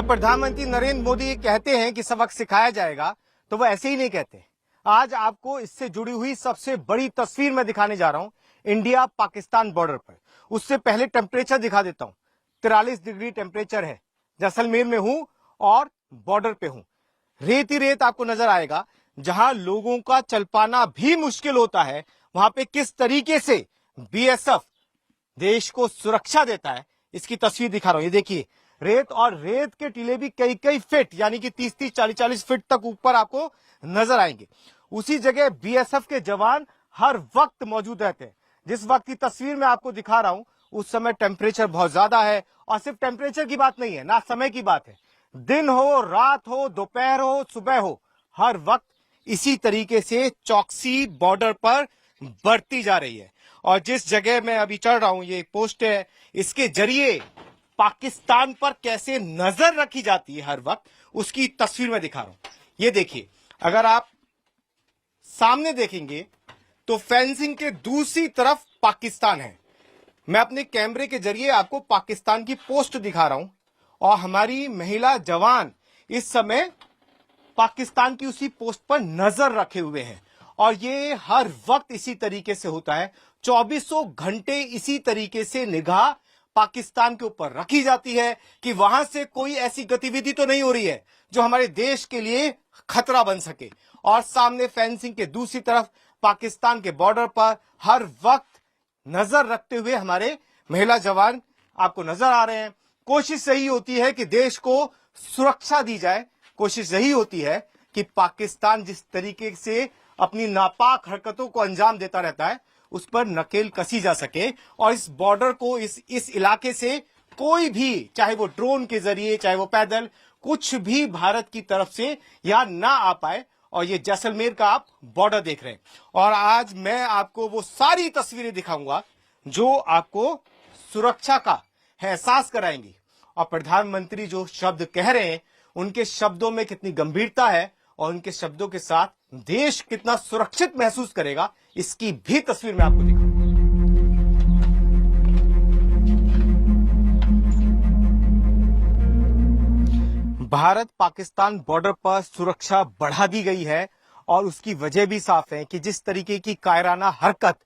जब प्रधानमंत्री नरेंद्र मोदी कहते हैं कि सबक सिखाया जाएगा तो वो ऐसे ही नहीं कहते। आज आपको इससे जुड़ी हुई सबसे बड़ी तस्वीर मैं दिखाने जा रहा हूं इंडिया पाकिस्तान बॉर्डर पर। उससे पहले टेम्परेचर दिखा देता हूं। 43 डिग्री टेम्परेचर है। जैसलमेर में हूं और बॉर्डर पे हूं। रेत ही रेत आपको नजर आएगा। जहां लोगों का चल पाना भी मुश्किल होता है, वहां पे किस तरीके से बीएसएफ देश को सुरक्षा देता है, इसकी तस्वीर दिखा रहा हूं। ये देखिए रेत, और रेत के टीले भी कई कई फीट यानी कि 30-30, 40-40 फीट तक ऊपर आपको नजर आएंगे। उसी जगह बीएसएफ के जवान हर वक्त मौजूद रहते हैं। जिस वक्त की तस्वीर मैं आपको दिखा रहा हूं उस समय टेम्परेचर बहुत ज्यादा है, और सिर्फ टेम्परेचर की बात नहीं है ना, समय की बात है। दिन हो, रात हो, दोपहर हो, सुबह हो, हर वक्त इसी तरीके से चौकसी बॉर्डर पर बढ़ती जा रही है। और जिस जगह मैं अभी चल रहा हूं, ये पोस्ट है, इसके जरिए पाकिस्तान पर कैसे नजर रखी जाती है हर वक्त, उसकी तस्वीर मैं दिखा रहा हूं। ये देखिए, अगर आप सामने देखेंगे तो फेंसिंग के दूसरी तरफ पाकिस्तान है। मैं अपने कैमरे के जरिए आपको पाकिस्तान की पोस्ट दिखा रहा हूं, और हमारी महिला जवान इस समय पाकिस्तान की उसी पोस्ट पर नजर रखे हुए हैं। और ये हर वक्त इसी तरीके से होता है। 2400 घंटे इसी तरीके से निगाह पाकिस्तान के ऊपर रखी जाती है कि वहां से कोई ऐसी गतिविधि तो नहीं हो रही है जो हमारे देश के लिए खतरा बन सके। और सामने फेंसिंग के दूसरी तरफ पाकिस्तान के बॉर्डर पर हर वक्त नजर रखते हुए हमारे महिला जवान आपको नजर आ रहे हैं। कोशिश यही होती है कि देश को सुरक्षा दी जाए। कोशिश यही होती है कि पाकिस्तान जिस तरीके से अपनी नापाक हरकतों को अंजाम देता रहता है उस पर नकेल कसी जा सके, और इस बॉर्डर को, इस इलाके से कोई भी, चाहे वो ड्रोन के जरिए, चाहे वो पैदल, कुछ भी भारत की तरफ से यहां ना आ पाए। और ये जैसलमेर का आप बॉर्डर देख रहे हैं। और आज मैं आपको वो सारी तस्वीरें दिखाऊंगा जो आपको सुरक्षा का एहसास कराएंगी। और प्रधानमंत्री जो शब्द कह रहे हैं उनके शब्दों में कितनी गंभीरता है, और उनके शब्दों के साथ देश कितना सुरक्षित महसूस करेगा, इसकी भी तस्वीर मैं आपको दिखाऊंगा। भारत पाकिस्तान बॉर्डर पर सुरक्षा बढ़ा दी गई है, और उसकी वजह भी साफ है कि जिस तरीके की कायराना हरकत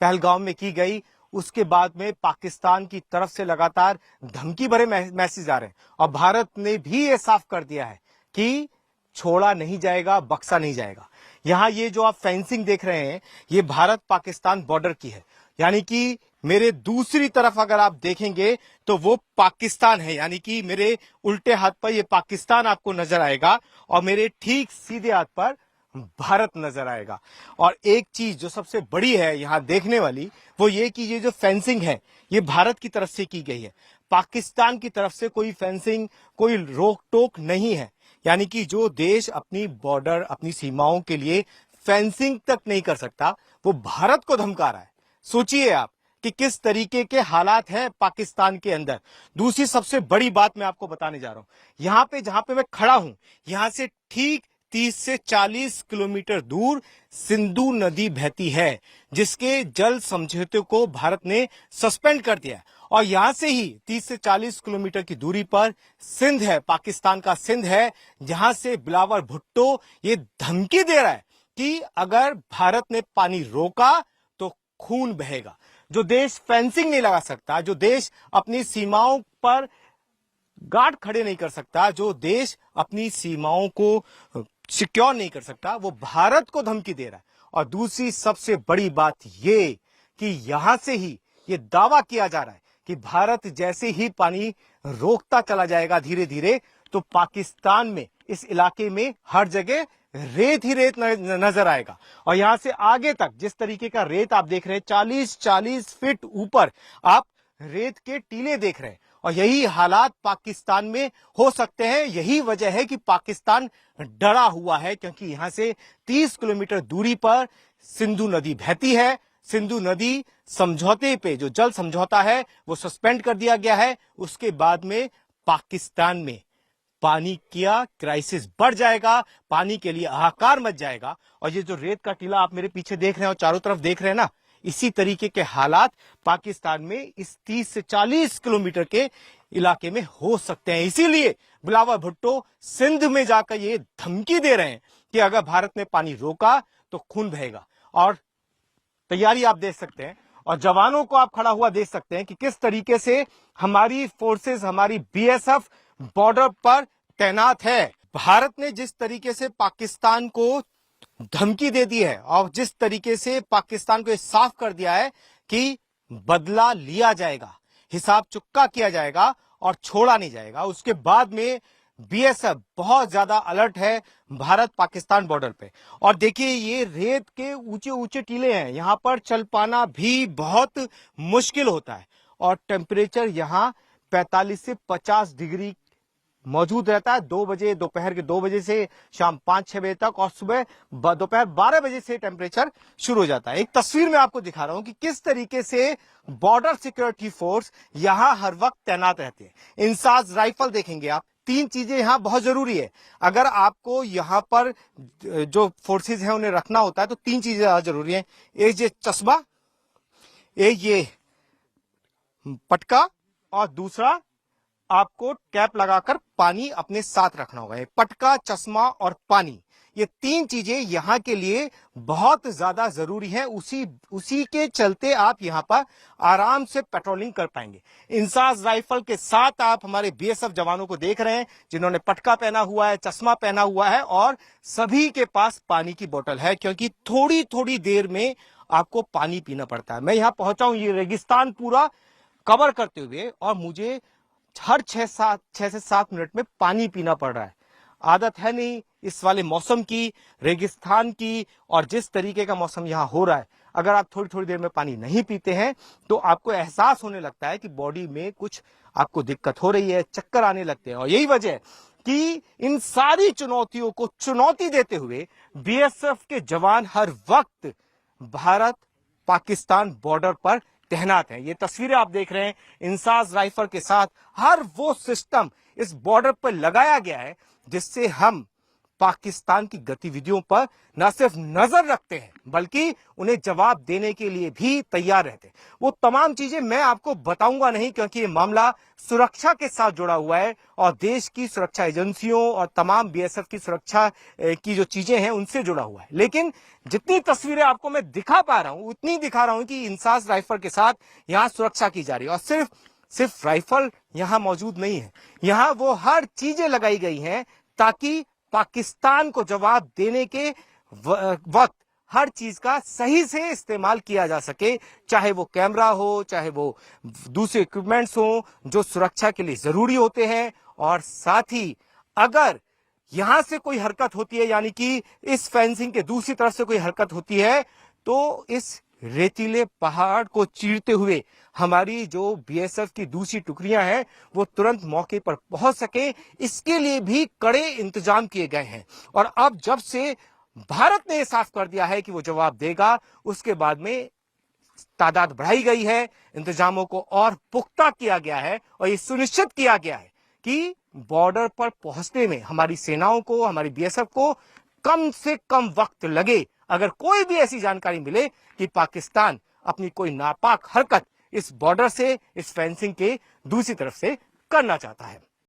पहलगाम में की गई, उसके बाद में पाकिस्तान की तरफ से लगातार धमकी भरे मैसेज आ रहे हैं। और भारत ने भी ये साफ कर दिया है कि छोड़ा नहीं जाएगा, बख्शा नहीं जाएगा। यहां ये जो आप फेंसिंग देख रहे हैं, ये भारत पाकिस्तान बॉर्डर की है। यानी कि मेरे दूसरी तरफ अगर आप देखेंगे तो वो पाकिस्तान है, यानी कि मेरे उल्टे हाथ पर ये पाकिस्तान आपको नजर आएगा, और मेरे ठीक सीधे हाथ पर भारत नजर आएगा। और एक चीज जो सबसे बड़ी है यहां देखने वाली, वो ये कि ये जो फेंसिंग है ये भारत की तरफ से की गई है। पाकिस्तान की तरफ से कोई फेंसिंग, कोई रोक टोक नहीं है। यानी कि जो देश अपनी बॉर्डर, अपनी सीमाओं के लिए फेंसिंग तक नहीं कर सकता, वो भारत को धमका रहा है। सोचिए आप कि किस तरीके के हालात हैं पाकिस्तान के अंदर। दूसरी सबसे बड़ी बात मैं आपको बताने जा रहा हूं। यहां पे जहां पे मैं खड़ा हूं, यहां से ठीक 30 से 40 किलोमीटर दूर सिंधु नदी बहती है, जिसके जल समझौते को भारत ने सस्पेंड कर दिया है। और यहां से ही 30 से 40 किलोमीटर की दूरी पर सिंध है, पाकिस्तान का सिंध है, जहां से बिलावल भुट्टो ये धमकी दे रहा है कि अगर भारत ने पानी रोका तो खून बहेगा। जो देश फेंसिंग नहीं लगा सकता, जो देश अपनी सीमाओं पर गार्ड खड़े नहीं कर सकता, जो देश अपनी सीमाओं को सिक्योर नहीं कर सकता, वो भारत को धमकी दे रहा है। और दूसरी सबसे बड़ी बात ये कि यहां से ही ये दावा किया जा रहा है कि भारत जैसे ही पानी रोकता चला जाएगा धीरे धीरे, तो पाकिस्तान में, इस इलाके में हर जगह रेत ही रेत नजर आएगा। और यहां से आगे तक जिस तरीके का रेत आप देख रहे हैं, 40-40 फीट ऊपर आप रेत के टीले देख रहे हैं। और यही हालात पाकिस्तान में हो सकते हैं। यही वजह है कि पाकिस्तान डरा हुआ है, क्योंकि यहां से 30 किलोमीटर दूरी पर सिंधु नदी बहती है। सिंधु नदी समझौते पे, जो जल समझौता है, वो सस्पेंड कर दिया गया है। उसके बाद में पाकिस्तान में पानी का क्राइसिस बढ़ जाएगा, पानी के लिए हाहाकार मच जाएगा। और ये जो रेत का टीला आप मेरे पीछे देख रहे हैं और चारों तरफ देख रहे हैं ना, इसी तरीके के हालात पाकिस्तान में इस 30 से 40 किलोमीटर के इलाके में हो सकते हैं। इसीलिए बिलावल भुट्टो सिंध में जाकर ये धमकी दे रहे हैं कि अगर भारत ने पानी रोका तो खून बहेगा। और तैयारी आप देख सकते हैं और जवानों को आप खड़ा हुआ देख सकते हैं कि किस तरीके से हमारी फोर्सेस, हमारी बीएसएफ बॉर्डर पर तैनात है। भारत ने जिस तरीके से पाकिस्तान को धमकी दे दी है और जिस तरीके से पाकिस्तान को ये साफ कर दिया है कि बदला लिया जाएगा, हिसाब चुकता किया जाएगा और छोड़ा नहीं जाएगा, उसके बाद में बीएसएफ बहुत ज्यादा अलर्ट है भारत पाकिस्तान बॉर्डर पे। और देखिए ये रेत के ऊंचे ऊंचे टीले हैं, यहां पर चल पाना भी बहुत मुश्किल होता है और टेम्परेचर यहां 45 से 50 डिग्री मौजूद रहता है। 2 बजे, दोपहर के 2 बजे से शाम 5-6 बजे तक और सुबह दोपहर 12 बजे से टेम्परेचर शुरू हो जाता है। एक तस्वीर में आपको दिखा रहा हूं कि किस तरीके से बॉर्डर सिक्योरिटी फोर्स यहां हर वक्त तैनात रहते हैं। इंसास राइफल देखेंगे आप, 3 चीजें यहां बहुत जरूरी है। अगर आपको यहां पर जो फोर्सेज हैं उन्हें रखना होता है तो 3 चीजें ज्यादा जरूरी है। एक ये चश्मा, एक ये पटका और दूसरा आपको कैप लगाकर पानी अपने साथ रखना होगा। पटका, चश्मा और पानी, ये 3 चीजें यहां के लिए बहुत ज्यादा जरूरी है। उसी के चलते आप यहां पर आराम से पेट्रोलिंग कर पाएंगे। इंसास राइफल के साथ आप हमारे बीएसएफ जवानों को देख रहे हैं जिन्होंने पटका पहना हुआ है, चश्मा पहना हुआ है और सभी के पास पानी की बोतल है, क्योंकि थोड़ी थोड़ी देर में आपको पानी पीना पड़ता है। मैं यहां पहुंचा हूं ये रेगिस्तान पूरा कवर करते हुए और मुझे हर 6 से 7 मिनट में पानी पीना पड़ रहा है। आदत है नहीं इस वाले मौसम की, रेगिस्तान की, और जिस तरीके का मौसम यहां हो रहा है, अगर आप थोड़ी थोड़ी देर में पानी नहीं पीते हैं तो आपको एहसास होने लगता है कि बॉडी में कुछ आपको दिक्कत हो रही है, चक्कर आने लगते हैं। और यही वजह है कि इन सारी चुनौतियों को चुनौती देते हुए बीएसएफ के जवान हर वक्त भारत पाकिस्तान बॉर्डर पर तैनात हैं। ये तस्वीरें आप देख रहे हैं, इंसास राइफल के साथ हर वो सिस्टम इस बॉर्डर पर लगाया गया है जिससे हम पाकिस्तान की गतिविधियों पर न सिर्फ नजर रखते हैं बल्कि उन्हें जवाब देने के लिए भी तैयार रहते हैं। वो तमाम चीजें मैं आपको बताऊंगा नहीं, क्योंकि ये मामला सुरक्षा के साथ जुड़ा हुआ है और देश की सुरक्षा एजेंसियों और तमाम बीएसएफ की सुरक्षा की जो चीजें हैं उनसे जुड़ा हुआ है। लेकिन जितनी तस्वीरें आपको मैं दिखा पा रहा हूं उतनी दिखा रहा हूं कि इंसास राइफल के साथ यहां सुरक्षा की जा रही है। और सिर्फ राइफल यहां मौजूद नहीं है, यहां वो हर चीजें लगाई गई हैं ताकि पाकिस्तान को जवाब देने के वक्त हर चीज का सही से इस्तेमाल किया जा सके, चाहे वो कैमरा हो, चाहे वो दूसरे इक्विपमेंट्स हो जो सुरक्षा के लिए जरूरी होते हैं। और साथ ही अगर यहां से कोई हरकत होती है, यानी कि इस फेंसिंग के दूसरी तरफ से कोई हरकत होती है, तो इस रेतीले पहाड़ को चीरते हुए हमारी जो बीएसएफ की दूसरी टुकड़ियां हैं वो तुरंत मौके पर पहुंच सके, इसके लिए भी कड़े इंतजाम किए गए हैं। और अब जब से भारत ने साफ कर दिया है कि वो जवाब देगा, उसके बाद में तादाद बढ़ाई गई है, इंतजामों को और पुख्ता किया गया है और ये सुनिश्चित किया गया है कि बॉर्डर पर पहुंचने में हमारी सेनाओं को, हमारी बीएसएफ को कम से कम वक्त लगे। अगर कोई भी ऐसी जानकारी मिले कि पाकिस्तान अपनी कोई नापाक हरकत इस बॉर्डर से, इस फेंसिंग के दूसरी तरफ से करना चाहता है।